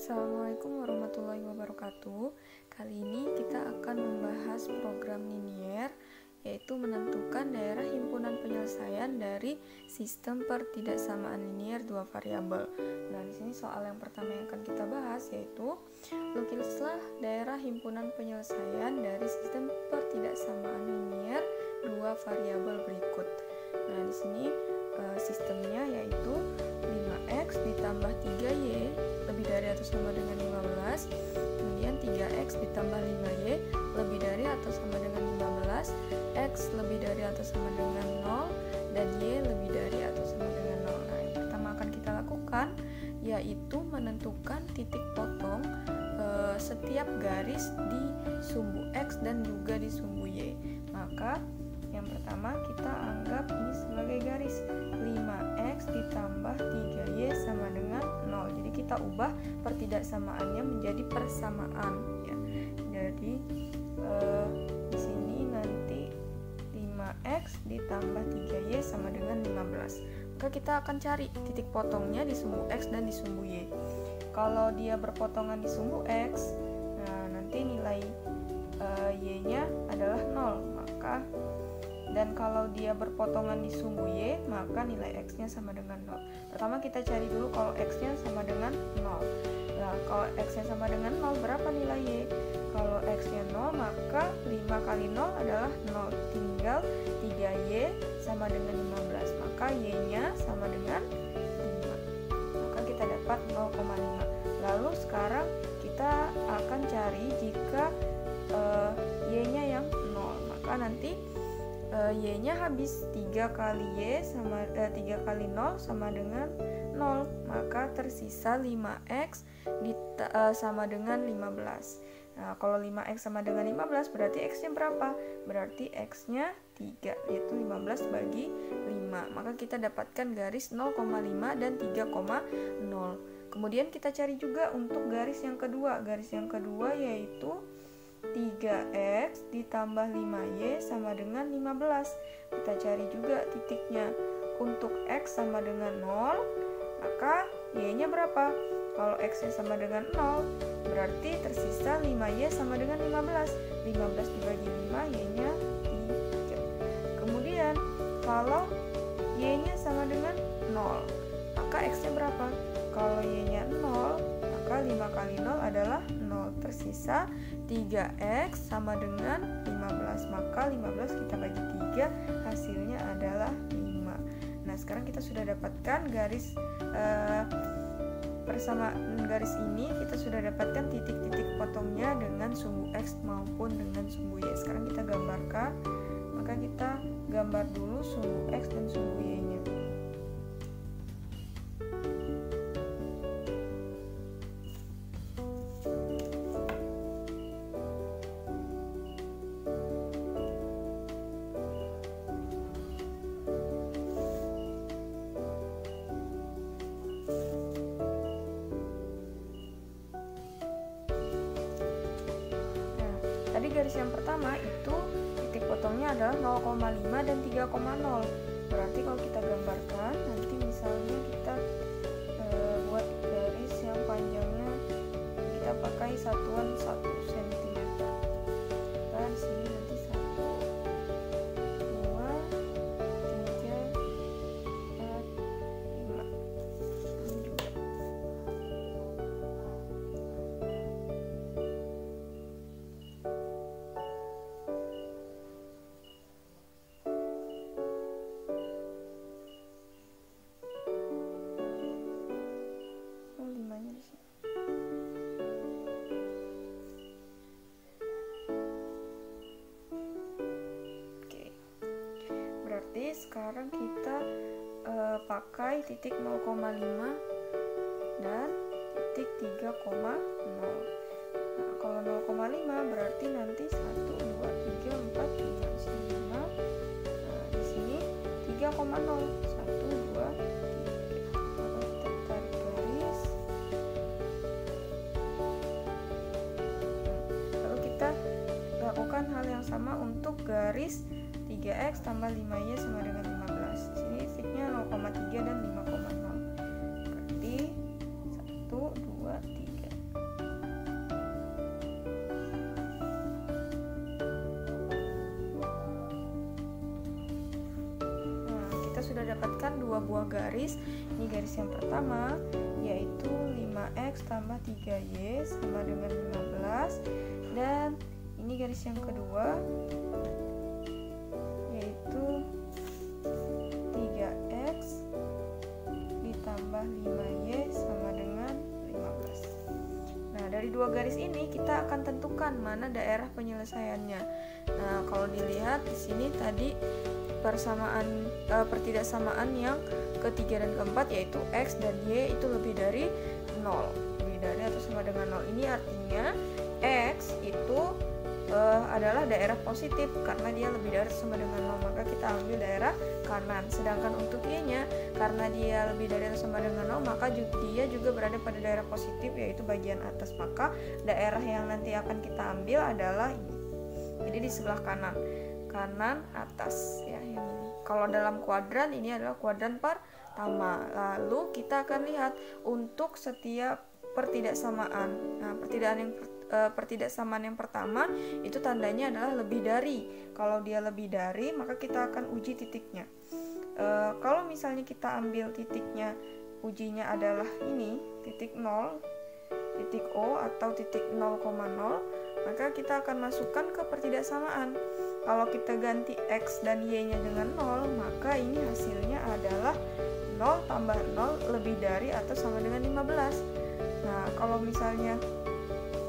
Assalamualaikum warahmatullahi wabarakatuh. Kali ini kita akan membahas program linier, yaitu menentukan daerah himpunan penyelesaian dari sistem pertidaksamaan linier dua variabel. Nah, di sini soal yang pertama yang akan kita bahas yaitu lukislah daerah himpunan penyelesaian dari sistem pertidaksamaan linier dua variabel berikut. Nah, di sini sistemnya yaitu 5x ditambah 3y lebih dari atau sama dengan 15, kemudian 3x ditambah 5y lebih dari atau sama dengan 15, x lebih dari atau sama dengan 0, dan y lebih dari atau sama dengan 0. Nah, yang pertama akan kita lakukan yaitu menentukan titik potong setiap garis di sumbu x dan juga di sumbu y. Maka yang pertama kita anggap ini sebagai garis 5x ditambah 3y sama dengan 0. Jadi kita ubah pertidaksamaannya menjadi persamaan ya. Jadi di sini nanti 5x ditambah 3y sama dengan 15. Maka kita akan cari titik potongnya di sumbu x dan di sumbu y. Kalau dia berpotongan di sumbu x, nah nanti nilai y-nya adalah 0, maka dan kalau dia berpotongan di sumbu y, maka nilai x-nya sama dengan 0. Pertama kita cari dulu kalau x-nya sama dengan 0. Nah, kalau x-nya sama dengan 0, berapa nilai y? Kalau x-nya 0, maka 5 kali 0 adalah 0. Tinggal 3y sama dengan 15. Maka y-nya sama dengan 5. Maka kita dapat 0,5. Lalu sekarang kita akan cari jika y-nya yang 0. Maka nanti y-nya habis 3 kali y sama 3 kali 0 sama dengan 0, maka tersisa 5x sama dengan 15. Nah, kalau 5x sama dengan 15 berarti x-nya berapa? Berarti x-nya 3, yaitu 15 bagi 5. Maka kita dapatkan garis 0,5 dan 3,0. Kemudian kita cari juga untuk garis yang kedua. Garis yang kedua yaitu 3x ditambah 5y sama dengan 15. Kita cari juga titiknya. Untuk x sama dengan 0, maka y-nya berapa? Kalau x-nya sama dengan 0, berarti tersisa 5y sama dengan 15. 15 dibagi 5, y-nya 3. Kemudian, kalau y-nya sama dengan 0, maka x-nya berapa? Kalau y-nya 0, maka 5 kali 0 adalah 0. Tersisa 3x sama dengan 15. Maka 15 kita bagi 3, hasilnya adalah 5. Nah, sekarang kita sudah dapatkan garis persamaan garis ini. Kita sudah dapatkan titik-titik potongnya dengan sumbu x maupun dengan sumbu y. Sekarang kita gambarkan. Maka kita gambar dulu sumbu x dan sumbu y-nya. Tadi garis yang pertama itu titik potongnya adalah 0,5 dan 3,0. Berarti kalau kita gambarkan, nanti misalnya kita buat garis yang panjangnya kita pakai satuan 1 cm. Dan sini nanti 1, 2, 3, 4, 5. Ini juga. Berarti sekarang kita pakai titik 0,5 dan titik 3,0. Nah, kalau 0,5 berarti nanti 1, 2, 3, 4, 5. Di sini 5. Nah, di sini 3,0. 1, 2, 3. Maka kita tarik garis. Lalu kita lakukan hal yang sama untuk garis 3x tambah 5y sama dengan 15. Di sini titiknya 0,3 dan 5,0. Berarti 1, 2, 3. dua buah garis. Ini garis yang pertama yaitu 5x tambah 3y sama dengan 15, dan ini garis yang kedua yaitu 3x ditambah 5y sama dengan 15. Nah, dari dua garis ini kita akan tentukan mana daerah penyelesaiannya. Nah, kalau dilihat di sini tadi pertidaksamaan yang ketiga dan keempat yaitu x dan y itu lebih dari 0, lebih dari atau sama dengan 0. Ini artinya x itu adalah daerah positif karena dia lebih dari atau sama dengan 0, maka kita ambil daerah kanan. Sedangkan untuk y-nya karena dia lebih dari atau sama dengan 0, maka dia juga berada pada daerah positif yaitu bagian atas, maka daerah yang nanti akan kita ambil adalah ini. Jadi di sebelah kanan atas ya, yang ini. Kalau dalam kuadran ini adalah kuadran pertama. Lalu kita akan lihat untuk setiap pertidaksamaan. Nah, pertidaksamaan yang pertama itu tandanya adalah lebih dari. Kalau dia lebih dari, maka kita akan uji titiknya. Kalau misalnya kita ambil titiknya, ujinya adalah ini, titik 0, titik O atau titik 0,0, maka kita akan masukkan ke pertidaksamaan. Kalau kita ganti X dan Y-nya dengan 0, maka ini hasilnya adalah 0 tambah 0 lebih dari atau sama dengan 15. Nah, kalau misalnya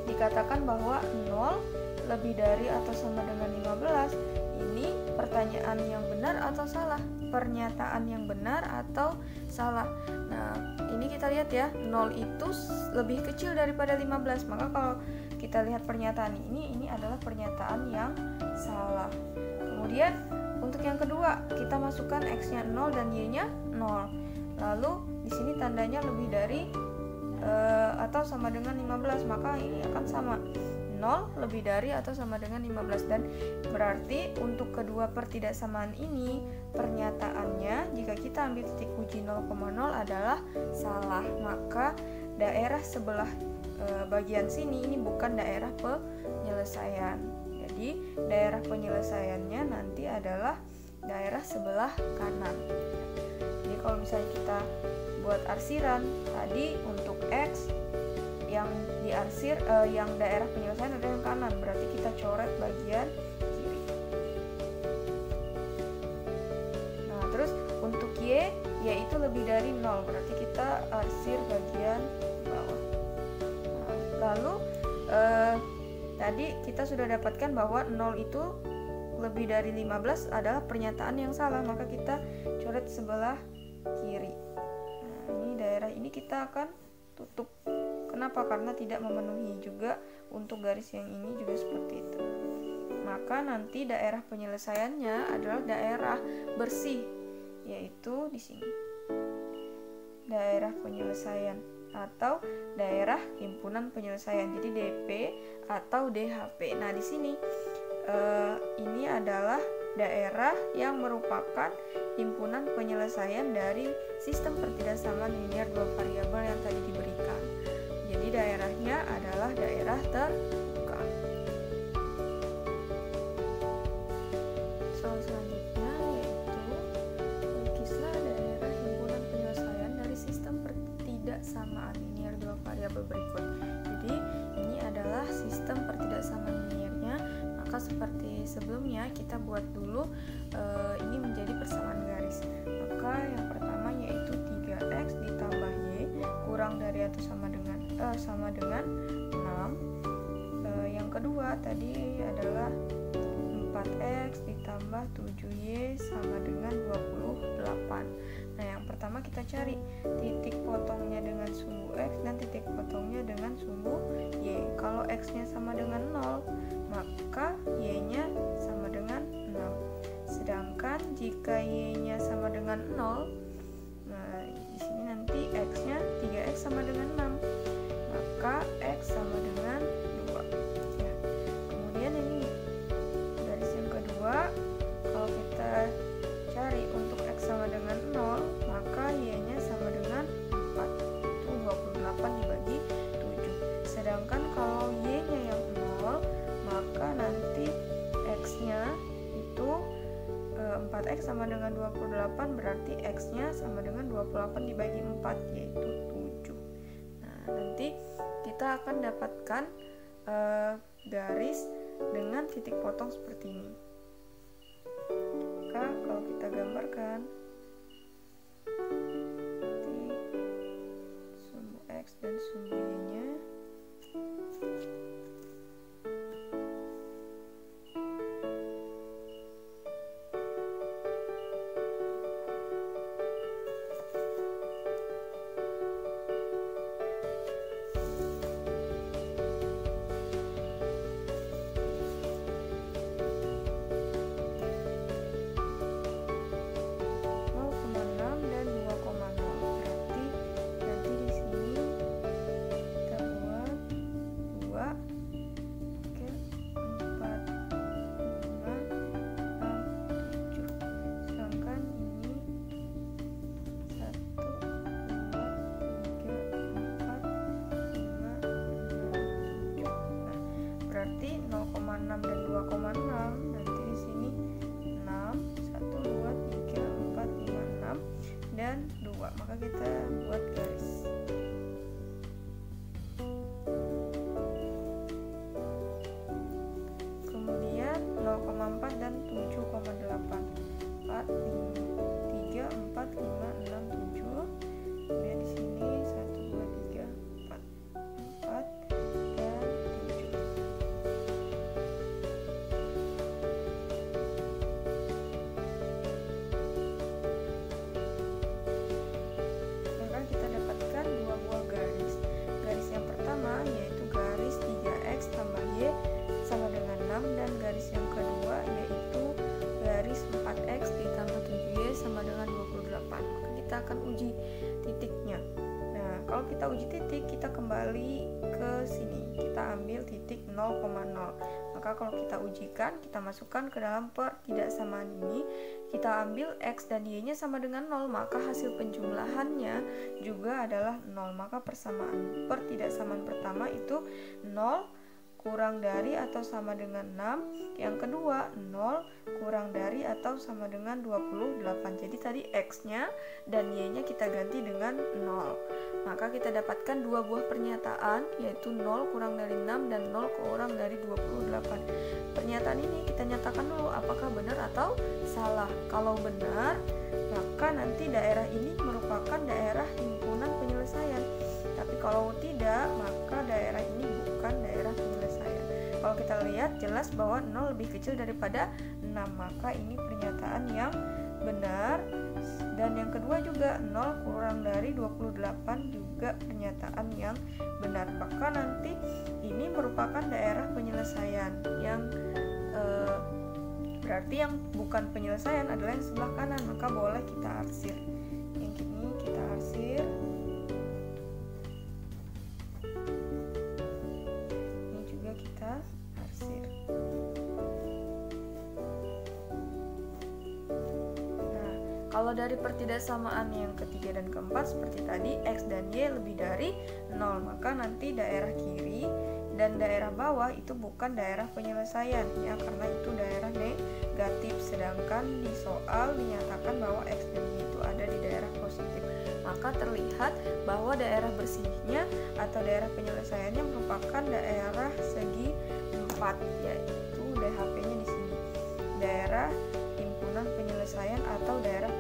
dikatakan bahwa 0 lebih dari atau sama dengan 15, ini pertanyaan yang benar atau salah? Pernyataan yang benar atau salah? Nah, ini kita lihat ya, 0 itu lebih kecil daripada 15, maka kalau kita lihat pernyataan ini adalah pernyataan yang salah. Kemudian untuk yang kedua, kita masukkan X-nya 0 dan Y-nya 0. Lalu di sini tandanya lebih dari atau sama dengan 15, maka ini akan sama. 0 lebih dari atau sama dengan 15, dan berarti untuk kedua pertidaksamaan ini pernyataannya jika kita ambil titik uji 0,0 adalah salah, maka daerah sebelah bagian sini ini bukan daerah penyelesaian. Jadi daerah penyelesaiannya nanti adalah daerah sebelah kanan. Jadi kalau misalnya kita buat arsiran tadi untuk X yang diarsir yang daerah penyelesaian ada yang kanan, berarti kita coret bagian kiri. Nah, terus untuk Y yaitu lebih dari 0, berarti kita arsir bagian bawah. Nah, lalu tadi kita sudah dapatkan bahwa 0 itu lebih dari 15 adalah pernyataan yang salah, maka kita coret sebelah kiri. Nah, ini daerah ini kita akan tutup. Kenapa? Karena tidak memenuhi juga untuk garis yang ini juga seperti itu. Maka nanti daerah penyelesaiannya adalah daerah bersih, yaitu di sini. Daerah penyelesaian atau daerah himpunan penyelesaian. Jadi DP atau DHP. Nah, di sini ini adalah daerah yang merupakan himpunan penyelesaian dari sistem pertidaksamaan linear dua variabel yang tadi diberikan. Jadi daerahnya adalah daerah terbuka. Soal selanjutnya yaitu lukislah daerah himpunan penyelesaian dari sistem pertidaksamaan linear dua variabel berikut. Jadi ini adalah sistem pertidaksamaan linearnya. Maka seperti sebelumnya kita buat dulu ini menjadi persamaan garis. Maka yang pertama yaitu 3x ditambah y kurang dari atau sama dengan 6. Yang kedua tadi adalah 4x ditambah 7y sama dengan 28. Nah, yang pertama kita cari titik potongnya dengan sumbu x dan titik potongnya dengan sumbu y. Kalau x-nya sama dengan 0, maka y-nya sama dengan 6. Sedangkan jika y-nya sama dengan 0, nah di sini nanti x-nya 3x sama dengan 6, maka x sama dengan 2. Ya. Kemudian ini garis yang kedua, kalau kita cari untuk x sama dengan 0, maka y-nya sama dengan 4. Itu 28 dibagi 7. Sedangkan kalau y-nya yang 0, maka nanti x-nya itu 4x X sama dengan 28, berarti X-nya sama dengan 28 dibagi 4, yaitu 7. Nah, nanti kita akan dapatkan garis dengan titik potong seperti ini. Maka kalau kita gambarkan sumbu X dan sumbu Y-nya, berarti 0,6 dan 2,6. Nanti di sini 6, 1, 2, 3, 4, 5, 6 dan 2. Maka kita buat garis. Kemudian 0,4 dan 7,8. 4, 3, 4, 5, 6, 7. Kemudian di sini 1, 2, 3, 4, 4 dan 7. Maka kita dapatkan dua buah garis. Garis yang pertama yaitu garis 3X tambah Y sama dengan 6, dan garis yang kedua yaitu garis 4X ditambah 7Y sama dengan 28. Maka kita akan uji titiknya. Nah, kalau kita uji titik, kita kembali ke sini. Kita ambil titik 0,0. Maka kalau kita ujikan, kita masukkan ke dalam pertidaksamaan ini. Kita ambil X dan Y-nya sama dengan 0, maka hasil penjumlahannya juga adalah 0. Maka pertidaksamaan pertama itu 0 kurang dari atau sama dengan 6. Yang kedua 0 kurang dari atau sama dengan 28. Jadi tadi X-nya dan Y-nya kita ganti dengan 0. Maka kita dapatkan dua buah pernyataan, yaitu 0 kurang dari 6 dan 0 kurang dari 28. Pernyataan ini kita nyatakan dulu apakah benar atau salah. Kalau benar, maka nanti daerah ini merupakan daerah himpunan penyelesaian. Tapi kalau tidak, maka daerah ini bukan daerah penyelesaian. Kalau kita lihat jelas bahwa 0 lebih kecil daripada 6, maka ini pernyataan yang benar. Dan yang kedua juga 0 kurang dari 28 juga pernyataan yang benar. Maka nanti ini merupakan daerah penyelesaian yang berarti yang bukan penyelesaian adalah yang sebelah kanan, maka boleh kita arsir. Yang ini kita arsir. Ini juga kita arsir. Nah, kalau dari pertidaksamaan yang ketiga dan keempat seperti tadi, X dan Y lebih dari 0, maka nanti daerah kiri dan daerah bawah itu bukan daerah penyelesaian ya, karena itu daerah negatif. Sedangkan di soal dinyatakan bahwa X dan Y itu ada di daerah positif. Maka terlihat bahwa daerah bersihnya atau daerah penyelesaiannya merupakan daerah segi 4, yaitu DHP-nya di sini. Daerah himpunan penyelesaian atau daerah